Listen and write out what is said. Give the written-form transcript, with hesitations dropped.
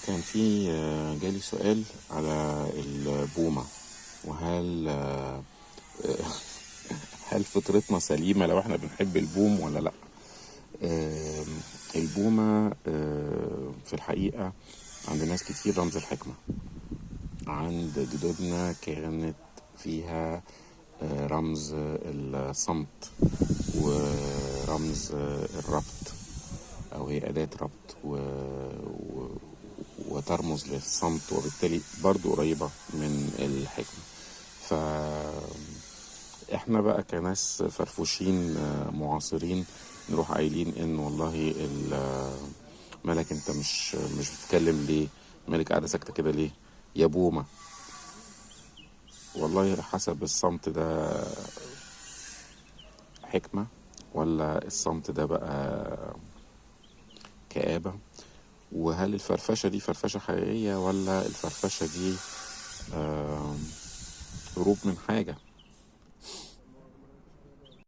كان في جالي سؤال على البومة، وهل هل فطرتنا سليمة لو احنا بنحب البوم ولا لا؟ البومة في الحقيقة عند ناس كتير رمز الحكمة. عند جدودنا كانت فيها رمز الصمت ورمز الربط، أو هي أداة ربط وترمز للصمت، وبالتالي برضو قريبة من الحكمة. فإحنا بقى كناس فرفوشين معاصرين نروح قايلين إن والله مالك أنت مش بتتكلم ليه؟ مالك قاعدة ساكتة كده ليه يا بومة؟ والله حسب الصمت ده حكمة ولا الصمت ده بقى كآبة، وهل الفرفشة دي فرفشة حقيقية ولا الفرفشة دي هروب من حاجة.